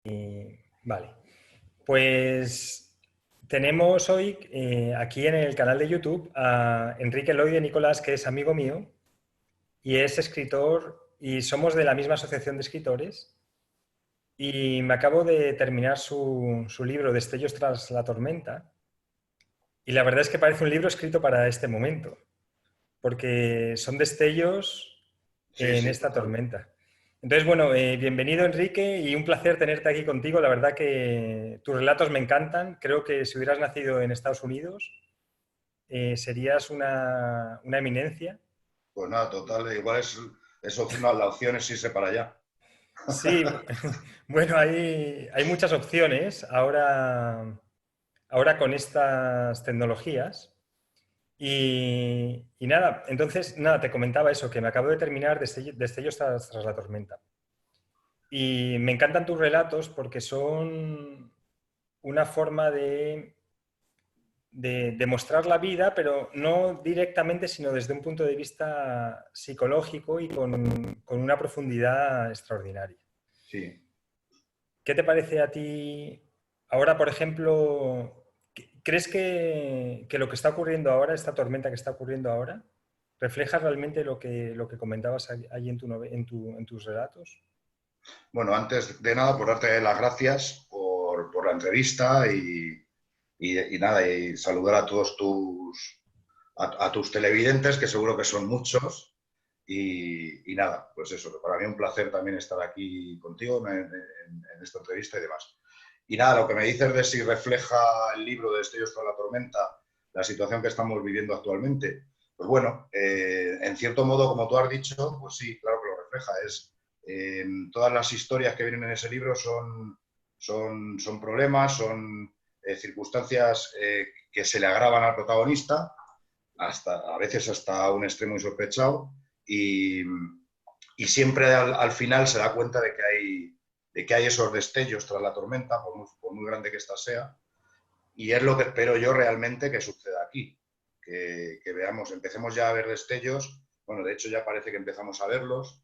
Vale, pues tenemos hoy aquí en el canal de YouTube a Enrique Loy de Nicolás, que es amigo mío y es escritor y somos de la misma asociación de escritores. Y me acabo de terminar su libro Destellos tras la tormenta. Y la verdad es que parece un libro escrito para este momento, porque son destellos Sí, en sí, esta total. tormenta. Entonces, bueno, bienvenido Enrique y un placer tenerte aquí contigo. La verdad que tus relatos me encantan. Creo que si hubieras nacido en Estados Unidos serías una eminencia. Pues nada, total. Igual es la opción es irse para allá. Sí, bueno, hay muchas opciones ahora con estas tecnologías. Y nada, entonces, nada, te comentaba eso, que me acabo de terminar Destellos tras la tormenta. Y me encantan tus relatos porque son una forma de mostrar la vida, pero no directamente, sino desde un punto de vista psicológico y con una profundidad extraordinaria. Sí. ¿Qué te parece a ti ahora, por ejemplo, crees que lo que está ocurriendo ahora, esta tormenta que está ocurriendo ahora, refleja realmente lo que comentabas ahí en tus relatos? Bueno, antes de nada, por darte las gracias por la entrevista y nada, y saludar a todos a tus televidentes, que seguro que son muchos. Y nada, pues eso, que para mí un placer también estar aquí contigo en esta entrevista y demás. Y nada, lo que me dices de si refleja el libro de Destellos tras la tormenta la situación que estamos viviendo actualmente, pues bueno, en cierto modo, como tú has dicho, pues sí, claro que lo refleja. Todas las historias que vienen en ese libro son problemas, son circunstancias que se le agravan al protagonista, a veces hasta un extremo insospechado, y, y siempre al final se da cuenta de que hay esos destellos tras la tormenta, por muy grande que ésta sea, y es lo que espero yo realmente que suceda aquí, que veamos, empecemos ya a ver destellos. Bueno, de hecho ya parece que empezamos a verlos,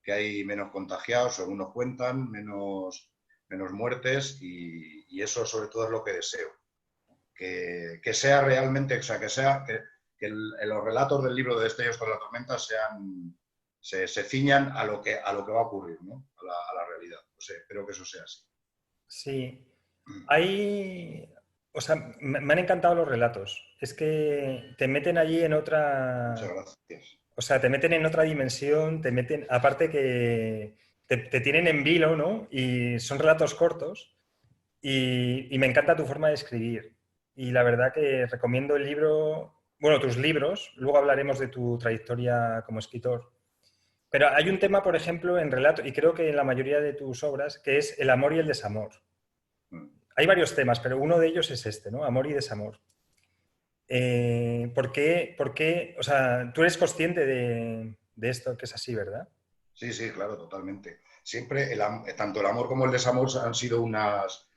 que hay menos contagiados, según nos cuentan, menos muertes, y eso sobre todo es lo que deseo. Que sea realmente, o sea, los relatos del libro de Destellos tras la tormenta se ciñan a lo que va a ocurrir, ¿no? A la realidad. Pues espero que eso sea así. Sí, hay, o sea, me han encantado los relatos. Es que te meten allí en Muchas otra, gracias. o sea, te meten en otra dimensión, te meten, aparte que te tienen en vilo, ¿no? Y son relatos cortos y me encanta tu forma de escribir. Y la verdad que recomiendo el libro, bueno, tus libros, luego hablaremos de tu trayectoria como escritor. Pero hay un tema, por ejemplo, en relato, y creo que en la mayoría de tus obras, que es el amor y el desamor. Hay varios temas, pero uno de ellos es este, ¿no? Amor y desamor. ¿Por qué? O sea, tú eres consciente de esto, que es así, ¿verdad? Sí, sí, claro, totalmente. Siempre, tanto el amor como el desamor han sido unos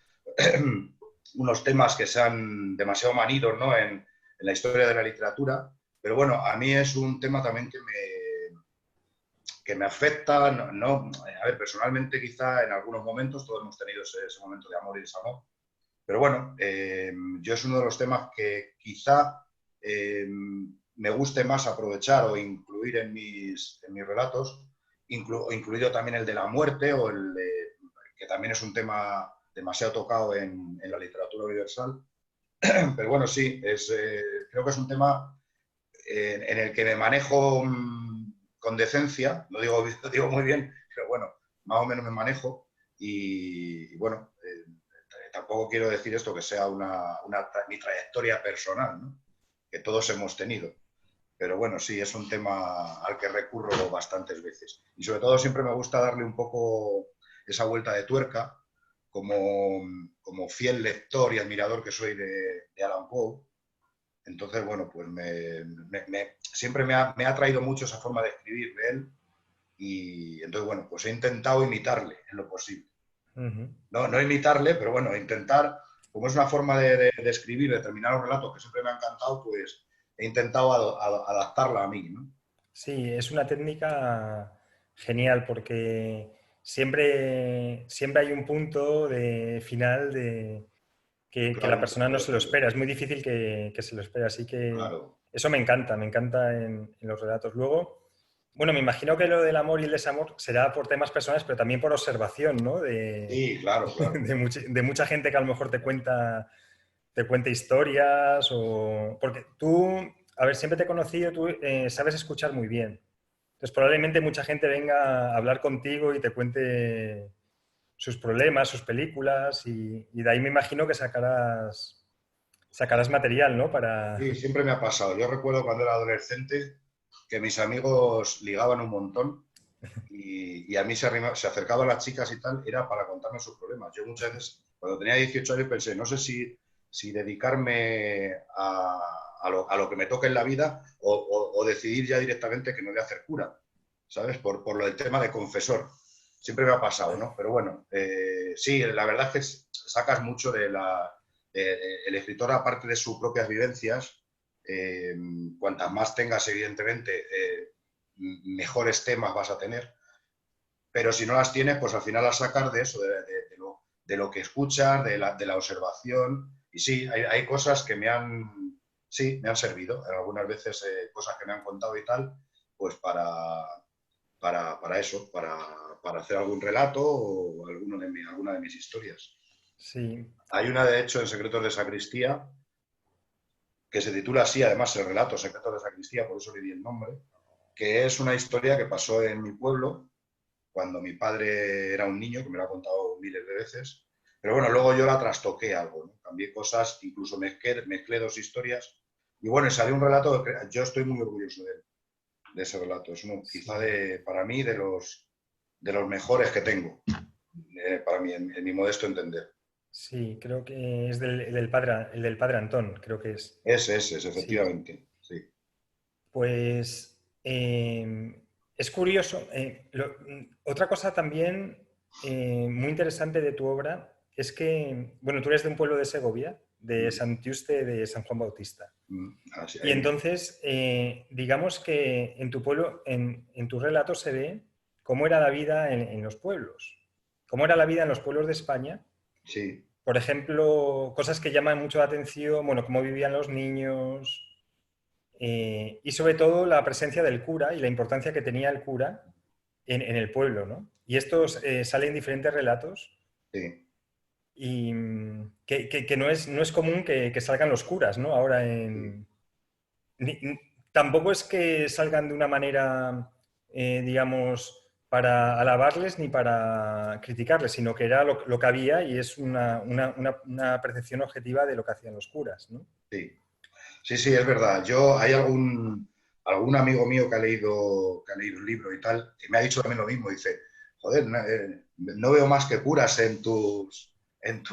temas que se han demasiado manidos, ¿no? En la historia de la literatura. Pero bueno, a mí es un tema también que me afecta. A ver, personalmente quizá en algunos momentos, todos hemos tenido ese momento de amor y desamor. Pero bueno, yo es uno de los temas que quizá me guste más aprovechar o incluir en mis relatos, incluido también el de la muerte que también es un tema demasiado tocado en la literatura universal. Pero bueno, sí, creo que es un tema en el que me manejo con decencia, lo digo muy bien, pero bueno, más o menos me manejo y bueno, tampoco quiero decir esto que sea mi trayectoria personal, ¿no? Que todos hemos tenido. Pero bueno, sí, es un tema al que recurro bastantes veces. Y sobre todo siempre me gusta darle un poco esa vuelta de tuerca, como, como fiel lector y admirador que soy de Alan Poe. Entonces, bueno, pues siempre me ha atraído mucho esa forma de escribir de él y entonces, bueno, pues he intentado imitarle en lo posible. Ujú. No imitarle, pero bueno, intentar, como es una forma de escribir determinados relatos que siempre me ha encantado, pues he intentado adaptarla a mí, ¿no? Sí, es una técnica genial porque siempre hay un punto de final que la Claro, un persona punto no de se lo giro. espera. Es muy difícil que se lo espere, así que Claro. eso me encanta en los relatos. Luego, bueno, me imagino que lo del amor y el desamor será por temas personales, pero también por observación, ¿no? Sí, claro, claro. De mucha gente que a lo mejor te cuenta historias o... Porque tú, a ver, siempre te he conocido, tú sabes escuchar muy bien. Entonces probablemente mucha gente venga a hablar contigo y te cuente sus problemas, sus películas y de ahí me imagino que sacarás material, ¿no? Para... Sí, siempre me ha pasado. Yo recuerdo cuando era adolescente que mis amigos ligaban un montón y a mí se acercaban las chicas y tal, era para contarme sus problemas. Yo muchas veces, cuando tenía 18 años, pensé, no sé si dedicarme a lo que me toque en la vida o decidir ya directamente que me voy a hacer cura, ¿sabes? Por lo del tema de confesor. Siempre me ha pasado, ¿no? Pero bueno, sí, la verdad es que sacas mucho el escritor, aparte de sus propias vivencias, eh, cuantas más tengas, evidentemente, mejores temas vas a tener, pero si no las tienes, pues al final las sacas de eso, de lo que escuchas, de la observación. Y sí, hay cosas que sí, me han servido. Algunas veces cosas que me han contado y tal, pues para eso, para hacer algún relato o alguna de mis historias. Sí, Hay una, de hecho, en Secretos de Sacristía, que se titula así, además, el relato Secretos de Sacristía, por eso le di el nombre, que es una historia que pasó en mi pueblo cuando mi padre era un niño, que me lo ha contado miles de veces, pero bueno, luego yo la trastoqué algo, ¿no? Cambié cosas, incluso mezclé dos historias, y bueno, salió un relato que yo estoy muy orgulloso de ese relato, es uno quizá sí, para mí de los mejores que tengo, para mí, en mi modesto entender. sí, creo que es el del padre Antón, creo que es. Ese es, Sí, efectivamente, sí. pues es curioso. Otra cosa también muy interesante de tu obra es que, bueno, tú eres de un pueblo de Segovia, de Mm, Sant Juste de San Juan Bautista. así, Y entonces, digamos que en tu pueblo, en tus relatos se ve cómo era la vida en los pueblos, cómo era la vida en los pueblos de España. sí, Por ejemplo, cosas que llaman mucho la atención, bueno, cómo vivían los niños y sobre todo la presencia del cura y la importancia que tenía el cura en el pueblo, ¿no? Y estos salen en diferentes relatos sí, y que no es común que salgan los curas, ¿no? Ahora sí. tampoco es que salgan de una manera, digamos, para alabarles ni para criticarles, sino que era lo que había y es una percepción objetiva de lo que hacían los curas, ¿no? Sí. Sí, sí, es verdad. Hay algún amigo mío que ha leído el libro y tal, y me ha dicho también lo mismo. Dice, joder, no veo más que curas en tus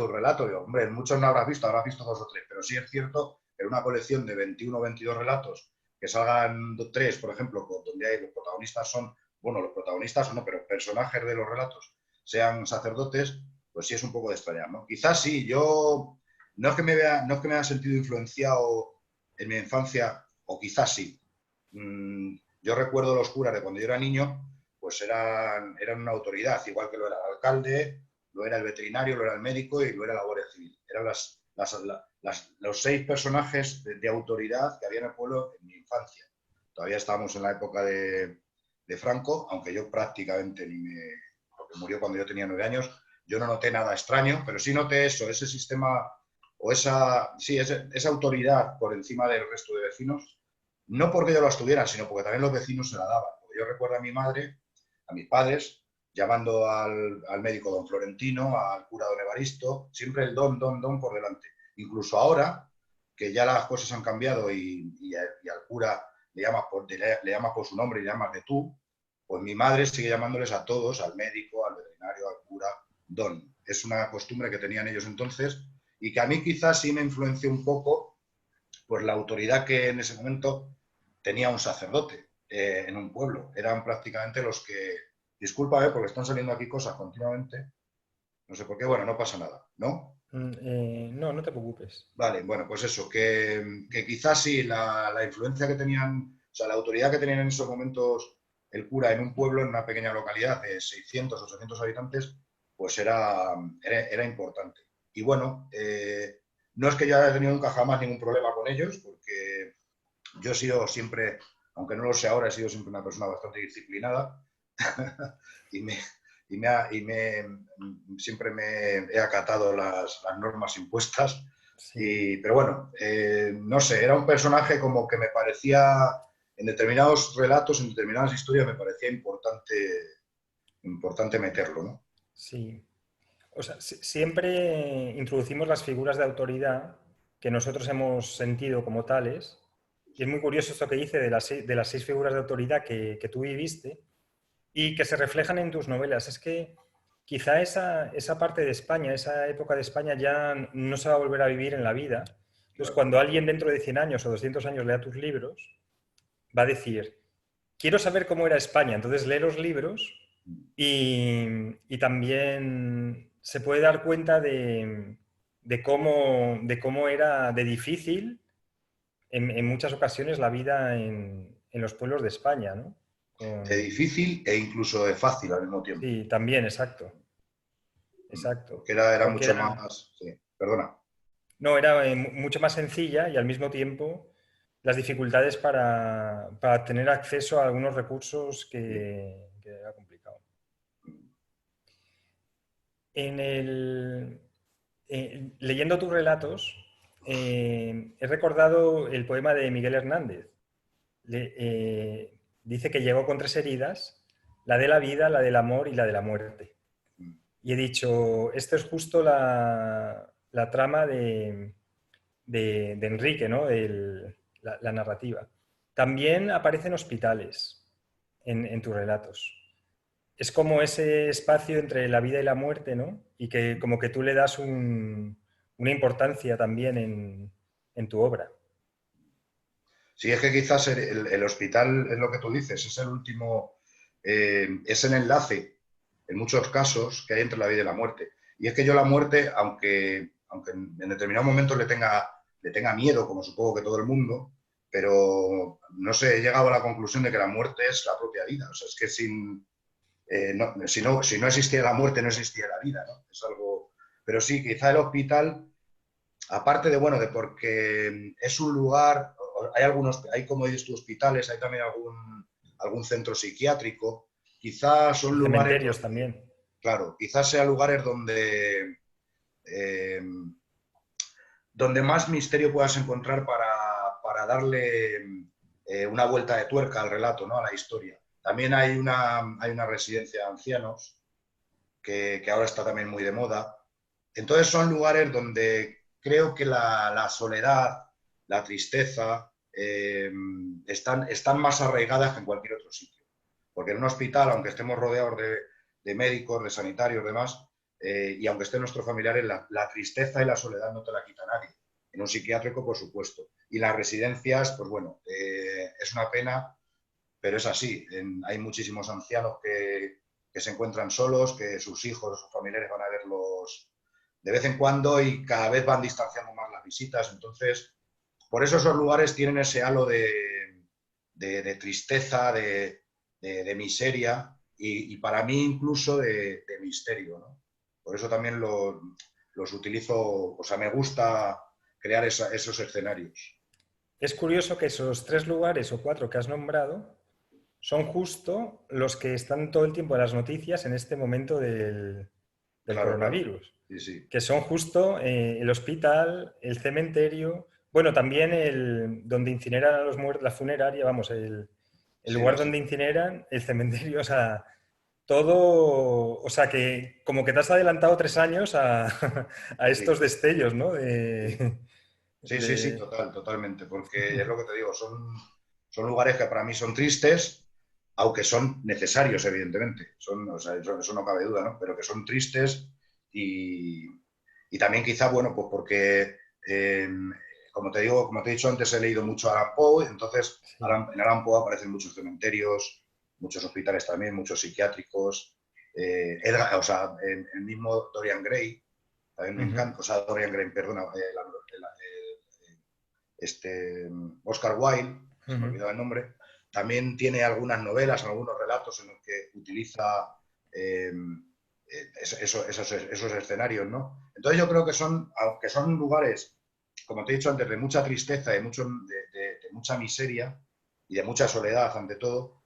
relatos. Digo, hombre, muchos no habrás visto dos o tres, pero sí es cierto que en una colección de 21 o 22 relatos, que salgan tres, por ejemplo, donde hay los protagonistas son, bueno, los protagonistas no, pero personajes de los relatos sean sacerdotes, pues sí es un poco de extrañar, ¿no? Quizás sí, yo no es que me haya sentido influenciado en mi infancia, o quizás sí. Yo recuerdo los curas de cuando yo era niño, pues eran una autoridad, igual que lo era el alcalde, lo era el veterinario, lo era el médico y lo era la Guardia Civil. Eran los seis personajes de autoridad que había en el pueblo en mi infancia. Todavía estábamos en la época de Franco, aunque yo prácticamente porque murió cuando yo tenía 9 años, yo no noté nada extraño, pero sí noté eso, ese sistema o esa autoridad por encima del resto de vecinos, no porque yo la tuvieran, sino porque también los vecinos se la daban. Porque yo recuerdo a mi madre, a mis padres, llamando al médico don Florentino, al cura don Evaristo, siempre el don por delante. Incluso ahora, que ya las cosas han cambiado y al cura le llamas por su nombre y le llamas de tú, pues mi madre sigue llamándoles a todos, al médico, al veterinario, al cura, don. Es una costumbre que tenían ellos entonces y que a mí quizás sí me influenció un poco pues la autoridad que en ese momento tenía un sacerdote en un pueblo. Eran prácticamente los que, discúlpame porque están saliendo aquí cosas continuamente, no sé por qué, bueno, no pasa nada, ¿no? No, no te preocupes. Vale, bueno, pues eso, que quizás sí la influencia que tenían, o sea, la autoridad que tenían en esos momentos el cura en un pueblo, en una pequeña localidad de 600, 800 habitantes, pues era importante. Y bueno, no es que yo haya tenido nunca jamás ningún problema con ellos, porque yo he sido siempre, aunque no lo sé ahora, he sido siempre una persona bastante disciplinada y, siempre me he acatado las normas impuestas. Sí. Pero bueno, no sé, era un personaje como que me parecía, en determinados relatos, en determinadas historias, me parecía importante meterlo, ¿no? Sí. O sea, siempre introducimos las figuras de autoridad que nosotros hemos sentido como tales. Y es muy curioso esto que dice de las 6 figuras de autoridad que tú viviste y que se reflejan en tus novelas. Es que quizá esa parte de España, esa época de España ya no se va a volver a vivir en la vida. Entonces, Claro. cuando alguien dentro de 100 años o 200 años lea tus libros, va a decir, quiero saber cómo era España. Entonces lee los libros y también se puede dar cuenta de cómo era de difícil en muchas ocasiones la vida en los pueblos de España, ¿no? De difícil e incluso de fácil al mismo tiempo. Sí, también, exacto, exacto. Porque era Porque mucho era, más... Sí, perdona. no, era mucho más sencilla y al mismo tiempo las dificultades para tener acceso a algunos recursos que era complicado. Leyendo tus relatos, he recordado el poema de Miguel Hernández. Dice que llegó con 3 heridas, la de la vida, la del amor y la de la muerte. Y he dicho, esto es justo la trama de Enrique, ¿no? La narrativa. También aparecen hospitales en tus relatos. Es como ese espacio entre la vida y la muerte, ¿no? Y que como que tú le das una importancia también en tu obra. Sí, es que quizás el hospital, es lo que tú dices, es el último, es el enlace, en muchos casos, que hay entre la vida y la muerte. Y es que yo la muerte, aunque en determinados momentos le tenga miedo, como supongo que todo el mundo, pero no sé, he llegado a la conclusión de que la muerte es la propia vida. O sea, es que si no existiera la muerte, no existiera la vida, ¿no? Es algo... Pero sí, quizá el hospital, aparte de, bueno, de porque es un lugar, hay como dices tú, hospitales, hay también algún centro psiquiátrico, quizás son Y lugares cementerios donde, también. claro, quizás sean lugares eh, donde más misterio puedas encontrar para darle una vuelta de tuerca al relato, ¿no? A la historia. También hay una residencia de ancianos que ahora está también muy de moda. Entonces son lugares donde creo que la soledad, la tristeza, están más arraigadas que en cualquier otro sitio. Porque en un hospital, aunque estemos rodeados de médicos, de sanitarios, demás, y aunque estén nuestros familiares, la tristeza y la soledad no te la quita nadie. En un psiquiátrico, por supuesto. Y las residencias, pues bueno, es una pena, pero es así. Hay muchísimos ancianos que se encuentran solos, que sus hijos o sus familiares van a verlos de vez en cuando y cada vez van distanciando más las visitas. Entonces, por eso esos lugares tienen ese halo de tristeza, de miseria y para mí incluso de misterio, ¿no? Por eso también los utilizo, o sea, me gusta crear esos escenarios. Es curioso que esos 3 lugares o 4 que has nombrado son justo los que están todo el tiempo en las noticias en este momento del Claro, claro. coronavirus, Sí, sí. que son justo el hospital, el cementerio, bueno, también donde incineran a los muertos, la funeraria, vamos, el Sí, lugar donde incineran, el cementerio, o sea, todo, o sea, que como que te has adelantado 3 años a sí. estos destellos, ¿no? Sí. Sí, sí, sí, De- totalmente, porque es lo que te digo, son lugares que para mí son tristes, aunque son necesarios, evidentemente. O sea, eso no cabe duda, ¿no? Pero que son tristes y, y también quizá, bueno, pues porque, eh, como te digo, como te he dicho antes, he leído mucho a Alan Poe, entonces sí. En Alan Poe aparecen muchos cementerios, muchos hospitales también, muchos psiquiátricos. O sea, el mismo Dorian Gray, también me Ujú. encanta, o sea, Dorian Gray, perdona, Oscar Wilde, se me Ujú. olvidaba el nombre, también tiene algunas novelas, algunos relatos en los que utiliza esos escenarios, ¿no? Entonces yo creo que aunque son lugares, como te he dicho antes, de mucha tristeza, de mucha miseria y de mucha soledad, ante todo,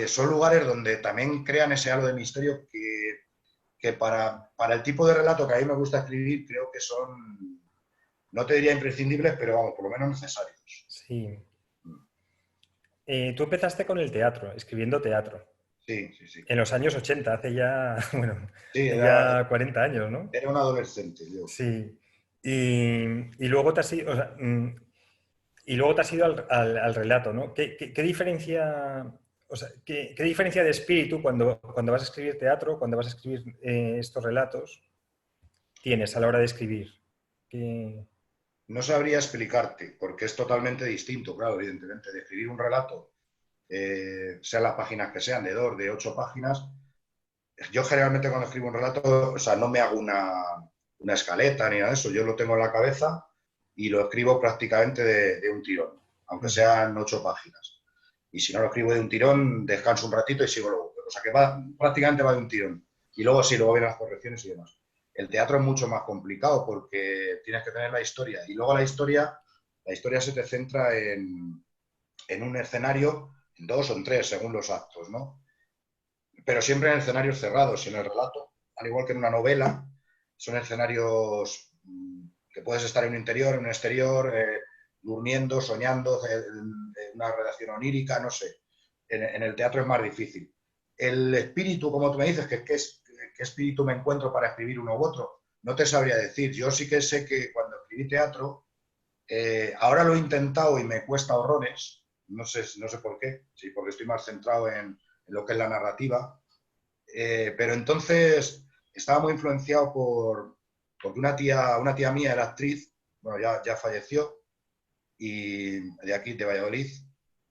son lugares donde también crean ese halo de misterio que para el tipo de relato que a mí me gusta escribir, creo que son, no te diría imprescindibles, pero vamos, por lo menos necesarios. Sí. Tú empezaste con el teatro, escribiendo teatro, Sí, sí, sí. en los años 80, hace ya, bueno, Sí, hace ya 40 años, ¿no? era un adolescente yo. Sí. Y luego te has ido, o sea, y luego te has ido al relato, ¿no? ¿Qué diferencia, o sea, qué diferencia de espíritu cuando vas a escribir teatro, cuando vas a escribir estos relatos, tienes a la hora de escribir? ¿Qué- No sabría explicarte, porque es totalmente distinto, claro, evidentemente, de escribir un relato, sean las páginas que sean, de 2, de 8 páginas. Yo generalmente cuando escribo un relato, o sea, no me hago una escaleta ni nada de eso, yo lo tengo en la cabeza y lo escribo prácticamente de un tirón, aunque sean 8 páginas. Y si no lo escribo de un tirón, descanso un ratito y sigo luego. O sea, que prácticamente va de un tirón. Y luego sí, luego vienen las correcciones y demás. El teatro es mucho más complicado porque tienes que tener la historia. Y luego la historia se te centra en un escenario, en 2 o en 3, según los actos, ¿no? Pero siempre en escenarios cerrados y en el relato, al igual que en una novela, son escenarios que puedes estar en un interior, en un exterior, durmiendo, soñando, una redacción onírica, no sé. En el teatro es más difícil. El espíritu, como tú me dices, ¿qué espíritu me encuentro para escribir uno u otro? No te sabría decir. Yo sí que sé que cuando escribí teatro, ahora lo he intentado y me cuesta horrores, no sé por qué, sí, porque estoy más centrado en lo que es la narrativa, pero entonces estaba muy influenciado porque una tía mía era actriz, bueno, ya falleció, y de aquí, de Valladolid,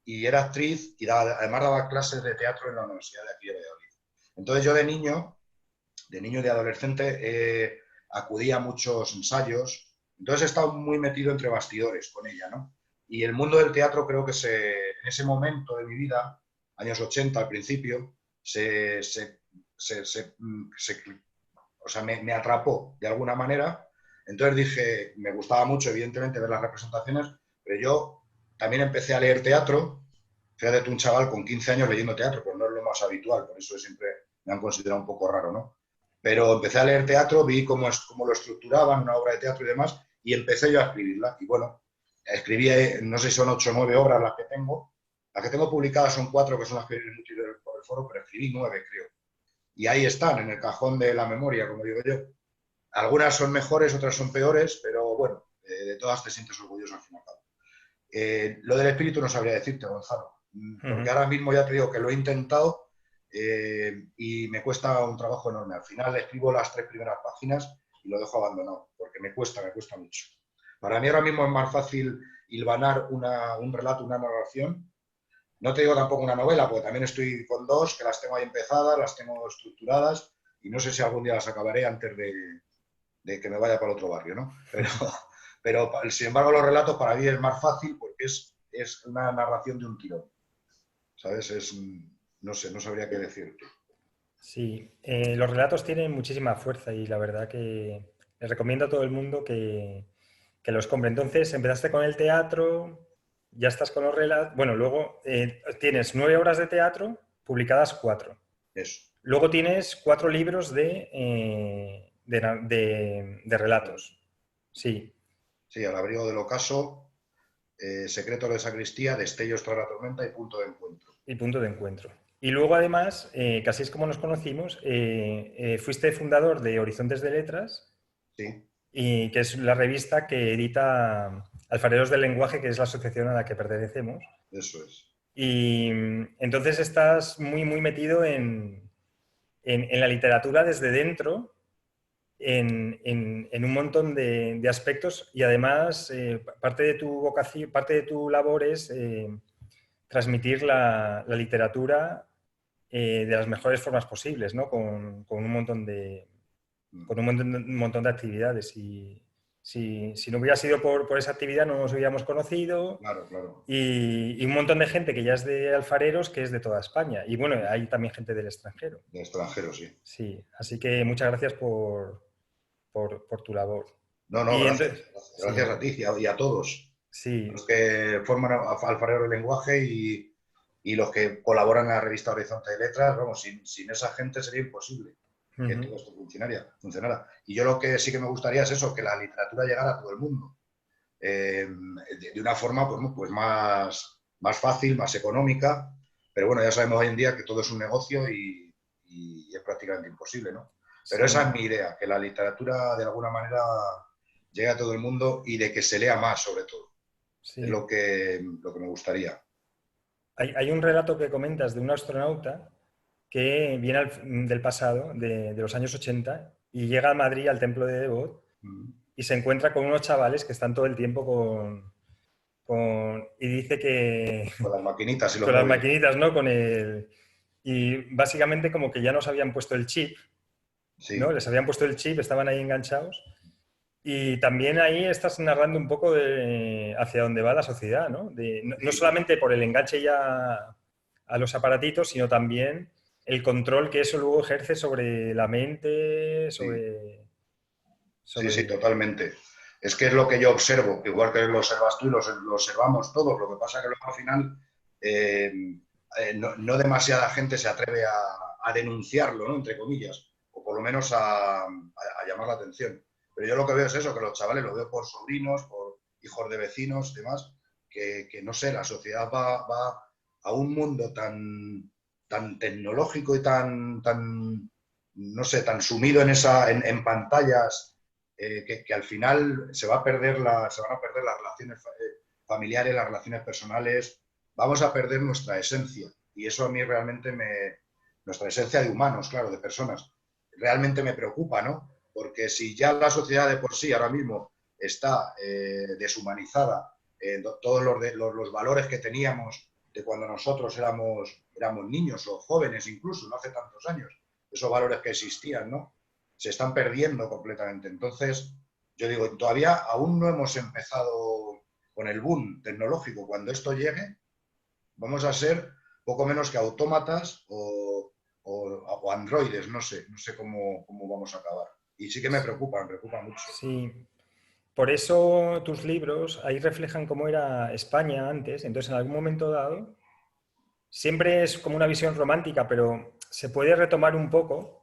y era actriz y además daba clases de teatro en la Universidad de aquí de Valladolid. Entonces yo de niño y de adolescente, acudía a muchos ensayos, entonces he estado muy metido entre bastidores con ella, ¿no? Y el mundo del teatro creo que en ese momento de mi vida, años 80 al principio, se, se, se, se, se o sea, me atrapó de alguna manera. Entonces dije, me gustaba mucho, evidentemente, ver las representaciones, pero yo también empecé a leer teatro. Fíjate tú, un chaval con 15 años leyendo teatro, pues no es lo más habitual, por eso siempre me han considerado un poco raro, ¿no? Pero empecé a leer teatro, vi cómo lo estructuraban, una obra de teatro y demás, y empecé yo a escribirla. Y bueno, escribí, no sé si son 8 o 9 obras las que tengo. Las que tengo publicadas son 4, que son las que vienen por el foro, pero escribí 9, creo. Y ahí están, en el cajón de la memoria, como digo yo. Algunas son mejores, otras son peores, pero bueno, de todas te sientes orgulloso al fin y al cabo. Lo del espíritu no sabría decirte, Gonzalo, Uh porque -huh. ahora mismo ya te digo que lo he intentado, y me cuesta un trabajo enorme. Al final escribo las 3 primeras páginas y lo dejo abandonado, porque me cuesta mucho. Para mí ahora mismo es más fácil hilvanar un relato, una narración. No te digo tampoco una novela, porque también estoy con 2 que las tengo ahí empezadas, las tengo estructuradas y no sé si algún día las acabaré antes de que me vaya para el otro barrio, ¿no? Pero sin embargo los relatos para mí es más fácil porque es una narración de un tirón, ¿sabes? No sé, no sabría qué decirte. Sí, los relatos tienen muchísima fuerza y la verdad que les recomiendo a todo el mundo que los compre. Entonces, empezaste con el teatro, ya estás con los relatos. Bueno, luego tienes 9 horas de teatro, publicadas 4. Eso. Luego tienes 4 libros de relatos. Sí, Sí, al abrigo del ocaso, secretos de sacristía, destellos tras la tormenta y punto de encuentro. y punto de encuentro. Y luego, además, que así es como nos conocimos, fuiste fundador de Horizontes de Letras, Sí, y que es la revista que edita Alfareros del Lenguaje, que es la asociación a la que pertenecemos. eso es. Y entonces estás muy, muy metido en la literatura desde dentro, en un montón de aspectos y además parte de tu vocación, parte de tu labor es transmitir la literatura de las mejores formas posibles, ¿no? Con un montón de actividades. Y Si no hubiera sido por esa actividad no nos hubiéramos conocido. Claro, claro. Y un montón de gente que ya es de alfareros que es de toda España. Y bueno, hay también gente del extranjero. De extranjero, sí. Sí, así que muchas gracias por tu labor. No, no, Y gracias. entonces, Gracias sí, a ti y a todos. sí, Los que forman Alfareros del Lenguaje y los que colaboran en la revista Horizonte de Letras, vamos, sin esa gente sería imposible que todo esto funcionara. Y yo lo que sí que me gustaría es eso, que la literatura llegara a todo el mundo. De una forma pues más fácil, más económica, pero bueno, ya sabemos hoy en día que todo es un negocio y es prácticamente imposible, ¿no? Pero esa sí, es mi idea, que la literatura de alguna manera llegue a todo el mundo y de que se lea más, sobre todo. Es sí. lo que me gustaría. Hay un relato que comentas de un astronauta que viene del pasado, de los años 80, y llega a Madrid, al templo de Devot, Mm. y se encuentra con unos chavales que están todo el tiempo y dice que Con las maquinitas y los con las móviles. maquinitas, ¿no? Y básicamente como que ya nos habían puesto el chip, ¿no? Sí, Les habían puesto el chip, estaban ahí enganchados. Y también ahí estás narrando un poco hacia dónde va la sociedad, ¿no? No sí, solamente por el enganche ya a los aparatitos, sino también el control que eso luego ejerce sobre la mente, sí. Sí, sí, sobre... totalmente. Es que es lo que yo observo, igual que lo observas tú y lo observamos todos. Lo que pasa es que luego al final eh, no demasiada gente se atreve a denunciarlo, ¿no? Entre comillas, o por lo menos a llamar la atención. Pero yo lo que veo es eso, que los chavales lo veo por sobrinos, por hijos de vecinos y demás, que no sé, la sociedad va a un mundo tan tecnológico y tan, no sé, tan sumido en pantallas que al final se van a perder las relaciones familiares, las relaciones personales, vamos a perder nuestra esencia. Y eso a mí realmente nuestra esencia de humanos, claro, de personas, realmente me preocupa, ¿no? Porque si ya la sociedad de por sí ahora mismo está deshumanizada, todos los valores que teníamos de cuando nosotros éramos niños o jóvenes incluso, no hace tantos años, esos valores que existían, ¿no? Se están perdiendo completamente. Entonces, yo digo, todavía aún no hemos empezado con el boom tecnológico. Cuando esto llegue, vamos a ser poco menos que autómatas o androides, no sé cómo vamos a acabar. Y sí que me preocupa mucho. Sí, por eso tus libros ahí reflejan cómo era España antes. Entonces, en algún momento dado, siempre es como una visión romántica, pero se puede retomar un poco.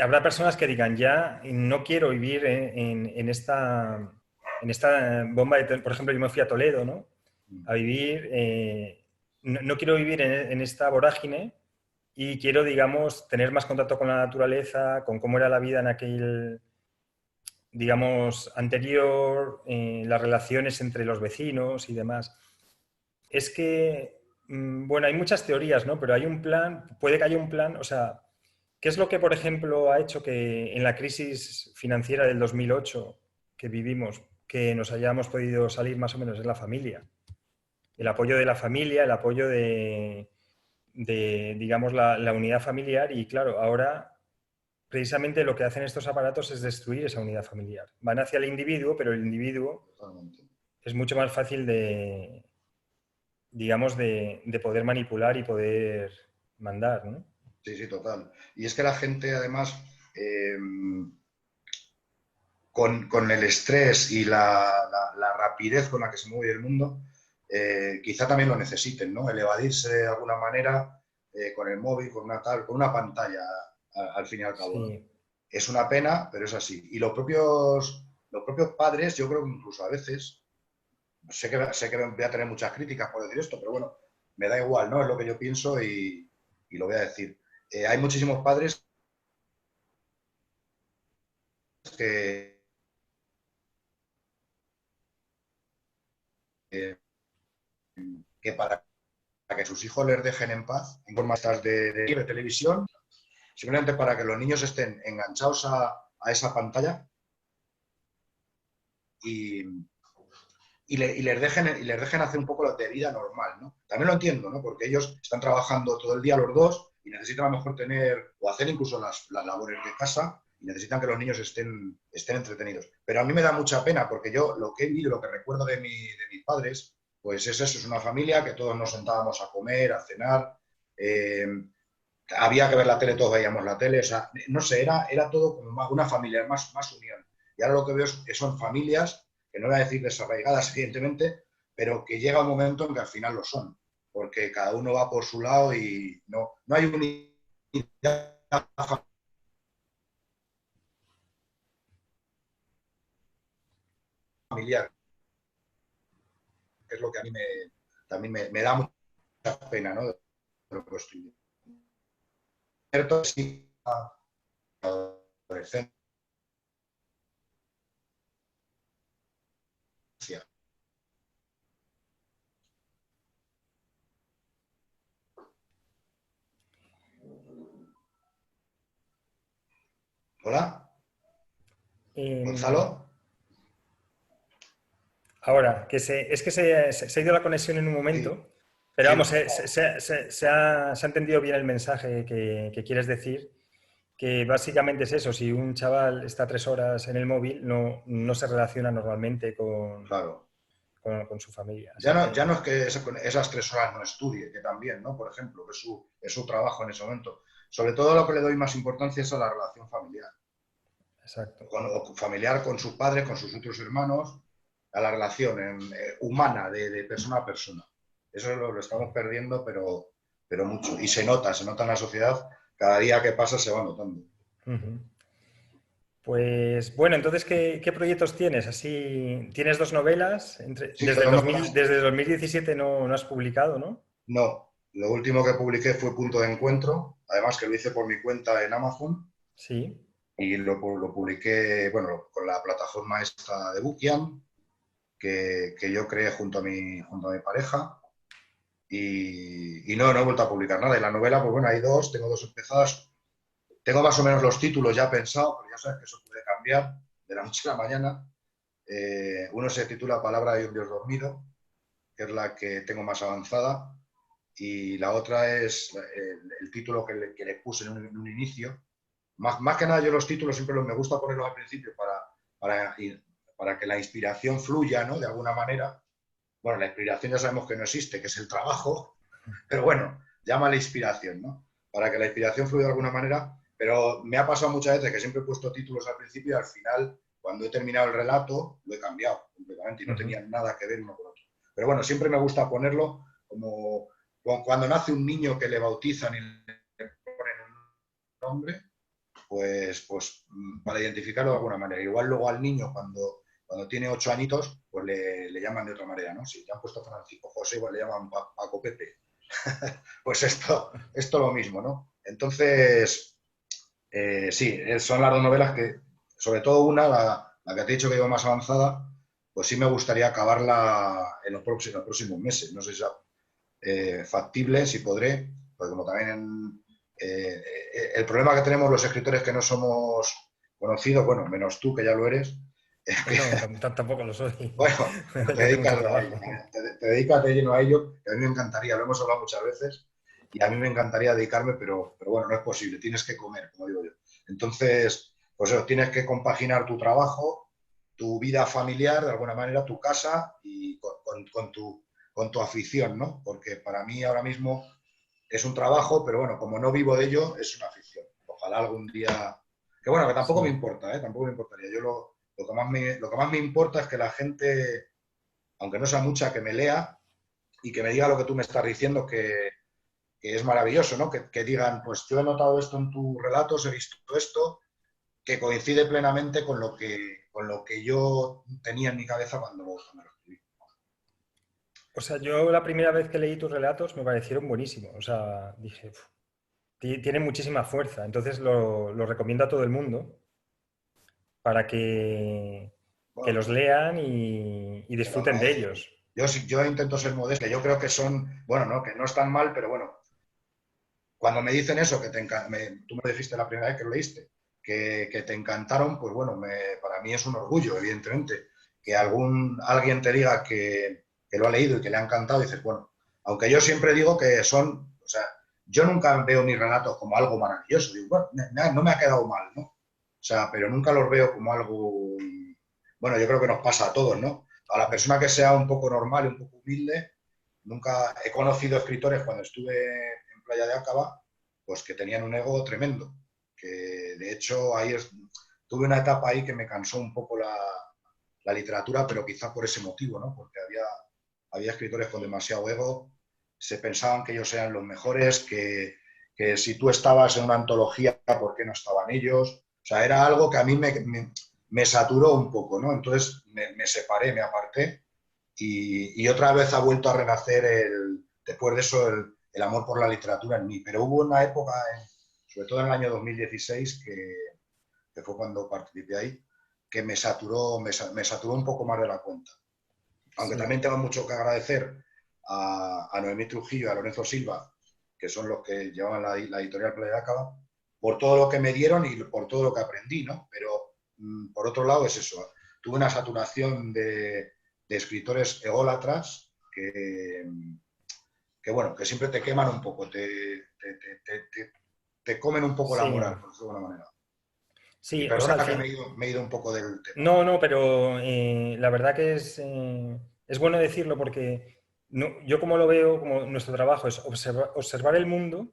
Habrá personas que digan, ya no quiero vivir en esta bomba de... Por ejemplo, yo me fui a Toledo, ¿no? A vivir, no quiero vivir en esta vorágine y quiero, digamos, tener más contacto con la naturaleza, con cómo era la vida en aquel, digamos, anterior, las relaciones entre los vecinos y demás. Es que, bueno, hay muchas teorías, ¿no? Pero hay un plan, puede que haya un plan, o sea, ¿qué es lo que, por ejemplo, ha hecho que en la crisis financiera del 2008 que vivimos, que nos hayamos podido salir más o menos? Es la familia. El apoyo de la familia, el apoyo digamos, la unidad familiar y, claro, ahora precisamente lo que hacen estos aparatos es destruir esa unidad familiar. Van hacia el individuo, pero el individuo Totalmente. es mucho más fácil digamos, de poder manipular y poder mandar, ¿no? Sí, sí, total. Y es que la gente, además, eh, con el estrés y la rapidez con la que se mueve el mundo, quizá también lo necesiten, ¿no? El evadirse de alguna manera con el móvil, con una pantalla, al fin y al cabo, ¿no? Sí, Es una pena, pero es así. Y los propios padres, yo creo que incluso a veces, sé que voy a tener muchas críticas por decir esto, pero bueno, me da igual, ¿no? Es lo que yo pienso y lo voy a decir. Hay muchísimos padres que, eh, que para que sus hijos les dejen en paz, en formas de televisión, simplemente para que los niños estén enganchados a esa pantalla y, y les dejen hacer un poco de vida normal, ¿no? También lo entiendo, ¿no? Porque ellos están trabajando todo el día los dos y necesitan a lo mejor tener o hacer incluso las labores de casa y necesitan que los niños estén entretenidos. Pero a mí me da mucha pena porque yo lo que he vivido, lo que recuerdo de mis padres, pues es eso, es una familia que todos nos sentábamos a comer, a cenar, había que ver la tele, todos veíamos la tele, o sea, no sé, era todo como una familia, más unión. Y ahora lo que veo es que son familias, que no voy a decir desarraigadas, evidentemente, pero que llega un momento en que al final lo son, porque cada uno va por su lado y no hay unidad familiar, que es lo que a mí también me da mucha pena, ¿no? De lo que estoy viendo. Cierto, sí, adolescencia. Hola, Em, Gonzalo. Ahora, es que se ha ido la conexión en un Sí, momento, pero sí, vamos, se ha entendido bien el mensaje que quieres decir, que básicamente es eso, si un chaval está 3 horas en el móvil, no se relaciona normalmente claro. con su familia. Ya Así no, ya que, no es que esas 3 horas no estudie, que también, ¿no? Por ejemplo, que es su trabajo en ese momento. Sobre todo lo que le doy más importancia es a la relación familiar. exacto. O familiar con sus padres, con sus otros hermanos, a la relación humana de persona a persona. Eso lo estamos perdiendo, pero mucho. Y se nota en la sociedad, cada día que pasa se va notando. Ujú. Pues bueno, entonces, ¿qué proyectos tienes? Así, tienes 2 novelas, Sí, tengo novelas. desde 2017 no has publicado, ¿no? No, lo último que publiqué fue Punto de Encuentro, además que lo hice por mi cuenta en Amazon Sí. y lo publiqué, bueno, con la plataforma esta de Bookian, que yo creé junto a mi pareja y no he vuelto a publicar nada. Y la novela, pues bueno, hay dos, tengo dos empezadas, tengo más o menos los títulos ya pensados, pero ya sabes que eso puede cambiar de la noche a la mañana. Uno se titula Palabra de un Dios dormido, que es la que tengo más avanzada, y la otra es el título que le puse en un inicio. Más que nada yo los títulos siempre me gusta ponerlos al principio para, para que la inspiración fluya, ¿no? De alguna manera. Bueno, la inspiración ya sabemos que no existe, que es el trabajo, pero bueno, llama la inspiración, ¿no? Para que la inspiración fluya de alguna manera, pero me ha pasado muchas veces que siempre he puesto títulos al principio y al final, cuando he terminado el relato, lo he cambiado completamente y no Ujú. tenía nada que ver uno con otro. Pero bueno, siempre me gusta ponerlo como cuando nace un niño que le bautizan y le ponen un nombre, pues para identificarlo de alguna manera. Igual luego al niño cuando tiene 8 añitos, pues le llaman de otra manera, ¿no? Si te han puesto Francisco José, igual le llaman Paco Pepe. Pues esto lo mismo, ¿no? Entonces, sí, son las dos novelas que, sobre todo una, la que te he dicho que llevo más avanzada, pues sí me gustaría acabarla en los próximos meses. No sé si sea factible, si podré, porque como también el problema que tenemos los escritores que no somos conocidos, bueno, menos tú que ya lo eres, es que, No, tampoco lo soy. bueno, te Yo tengo dedicas mucho a ello, trabajo. te dedicas de lleno a ello, que a mí me encantaría, lo hemos hablado muchas veces, y a mí me encantaría dedicarme, pero bueno, no es posible, tienes que comer, como digo yo. Entonces, pues eso, tienes que compaginar tu trabajo, tu vida familiar, de alguna manera, tu casa y con tu afición, ¿no? Porque para mí ahora mismo es un trabajo, pero bueno, como no vivo de ello, es una afición. Ojalá algún día... Que bueno, que tampoco me Sí. importa, ¿eh? Tampoco me importaría. Yo lo que más me importa es que la gente, aunque no sea mucha, que me lea y que me diga lo que tú me estás diciendo, que es maravilloso, ¿no? Que digan, pues yo he notado esto en tus relatos, he visto esto, que coincide plenamente con lo que yo tenía en mi cabeza cuando lo escribí. O sea, yo la primera vez que leí tus relatos me parecieron buenísimos. O sea, dije, "Uf, tiene muchísima fuerza". Entonces lo recomiendo a todo el mundo para que Bueno, los lean y te lo disfruten de agradezco. ellos. Yo intento ser modesto, yo creo que son, bueno, no, que no están mal, pero bueno, cuando me dicen eso, tú me dijiste la primera vez que lo leíste, que te encantaron, pues bueno, para mí es un orgullo, evidentemente. Que Sí. alguien te diga que lo ha leído y que le ha encantado, dices, bueno, aunque yo siempre digo que son, o sea, yo nunca veo mis relatos como algo maravilloso, digo, bueno, no me ha quedado mal, ¿no? sea, pero nunca los veo como algo, bueno, yo creo que nos pasa a todos, ¿no? A la persona que sea un poco normal y un poco humilde, nunca he conocido escritores cuando estuve en Playa de Acaba, pues que tenían un ego tremendo, que de hecho tuve una etapa ahí que me cansó un poco la literatura, pero quizá por ese motivo, ¿no? Porque había escritores con demasiado ego, se pensaban que ellos eran los mejores, que si tú estabas en una antología, ¿por qué no estaban ellos? O sea, era algo que a mí me saturó un poco, ¿no? Entonces me separé, me aparté y otra vez ha vuelto a renacer después de eso el amor por la literatura en mí. Pero hubo una época, sobre todo en el año 2016, que fue cuando participé ahí, que me saturó un poco más de la cuenta. Aunque Sí, también tengo mucho que agradecer a Noemí Trujillo y a Lorenzo Silva, que son los que llevaban la editorial Playa de Acaba, por todo lo que me dieron y por todo lo que aprendí, ¿no? Pero por otro lado es eso, tuve una saturación de escritores ególatras que, bueno, que siempre te queman un poco, te comen un poco la sí, moral, por decirlo de alguna manera. Y sí, o sea, perdona que me he ido un poco del tema. no, no, pero la verdad que es bueno decirlo porque yo como lo veo, como nuestro trabajo es observar el mundo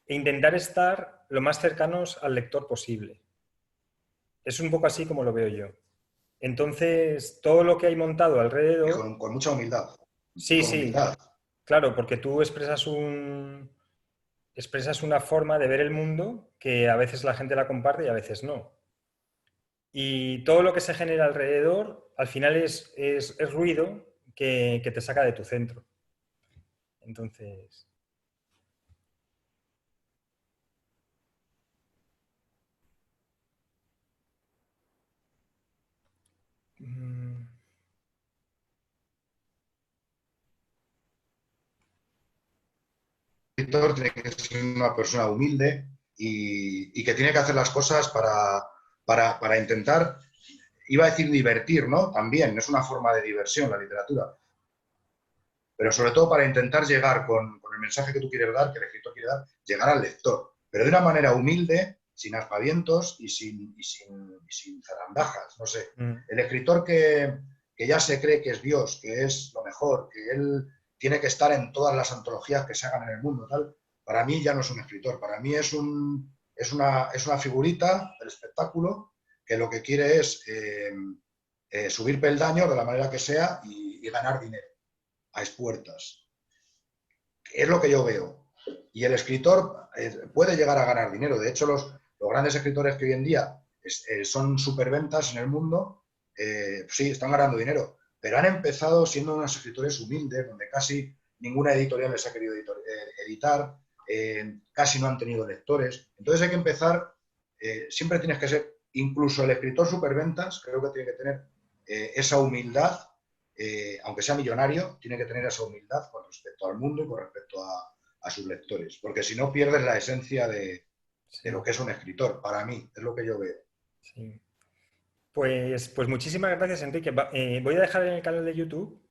e intentar estar lo más cercanos al lector posible. Es un poco así como lo veo yo. Entonces, todo lo que hay montado Y alrededor, con mucha humildad. Y sí, con sí, humildad. claro, porque tú expresas una forma de ver el mundo que a veces la gente la comparte y a veces no. Y todo lo que se genera alrededor, al final es ruido que te saca de tu centro. Entonces, mm, Escritor tiene que ser una persona humilde y que tiene que hacer las cosas para intentar, iba a decir divertir, ¿no? También es una forma de diversión la literatura, pero sobre todo para intentar llegar con el mensaje que tú quieres dar, que el escritor quiere dar, llegar al lector, pero de una manera humilde, sin aspavientos y sin zarandajas, no sé. mm, El escritor que ya se cree que es Dios, que es lo mejor, que él tiene que estar en todas las antologías que se hagan en el mundo, tal, para mí ya no es un escritor, para mí es una figurita del espectáculo que lo que quiere es subir peldaños de la manera que sea y ganar dinero a expuertas. Es lo que yo veo. Y el escritor puede llegar a ganar dinero. De hecho, los grandes escritores que hoy en día son superventas en el mundo, sí, están ganando dinero, pero han empezado siendo unos escritores humildes, donde casi ninguna editorial les ha querido editar, casi no han tenido lectores. Entonces hay que empezar, siempre tienes que ser, incluso el escritor superventas, creo que tiene que tener esa humildad, aunque sea millonario, tiene que tener esa humildad con respecto al mundo y con respecto a sus lectores, porque si no pierdes la esencia de lo sí, que es un escritor, para mí, es lo que yo veo. sí. Pues muchísimas gracias, Enrique. Voy a dejar en el canal de YouTube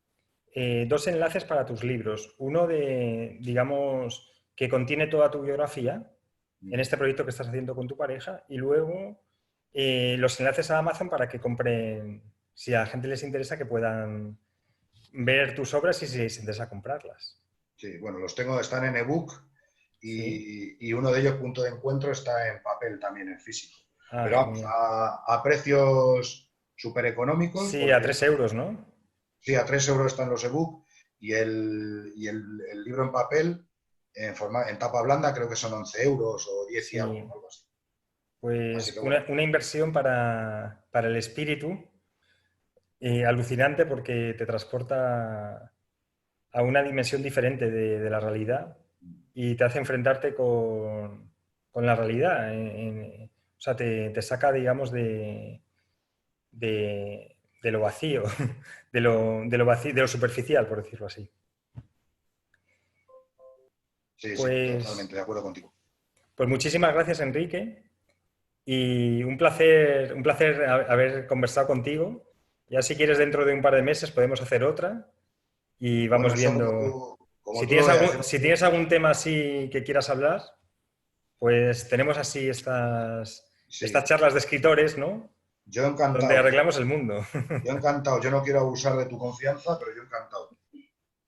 dos enlaces para tus libros. Uno de, digamos, que contiene toda tu biografía en este proyecto que estás haciendo con tu pareja y luego los enlaces a Amazon para que compren, si a la gente les interesa, que puedan ver tus obras y si les interesa comprarlas. Sí, bueno, los tengo, están en ebook ¿Sí? y uno de ellos, Punto de Encuentro, está en papel también, en físico. Ah, Pero vamos, genial. a precios súper económicos, Sí, a porque 3 euros, ¿no? sí, a 3 euros están los ebook y el libro en papel, en tapa blanda, creo que son 11 euros o 10 y algo, Sí. algo así. Así Pues que bueno, una inversión para el espíritu alucinante porque te transporta a una dimensión diferente de la realidad y te hace enfrentarte con la realidad. O sea, te saca, digamos, de lo vacío, de lo vacío, de lo superficial, por decirlo así. sí, sí, Pues, totalmente de acuerdo contigo. pues muchísimas gracias, Enrique, y un placer haber conversado contigo. Ya si quieres dentro de un par de meses podemos hacer otra y vamos Bueno, eso viendo. como Si tú tienes lo veas. si tienes algún tema así que quieras hablar, pues tenemos así estas charlas de escritores, ¿no? Yo Donde encantado. arreglamos el mundo. Yo encantado. Yo no quiero abusar de tu confianza, pero yo encantado.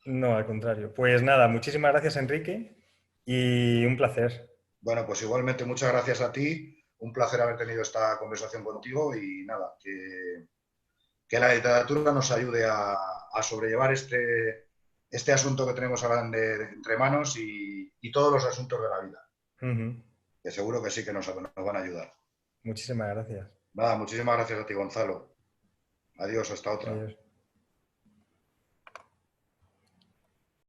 No, al contrario. Pues nada, muchísimas gracias, Enrique, y un placer. Bueno, pues igualmente muchas gracias a ti. Un placer haber tenido esta conversación contigo y nada, que la literatura nos ayude a sobrellevar este asunto que tenemos ahora entre manos y todos los asuntos de la vida, Ujú. que seguro que sí que nos van a ayudar. Muchísimas gracias. Nada, muchísimas gracias a ti, Gonzalo. Adiós, hasta otra. Adiós.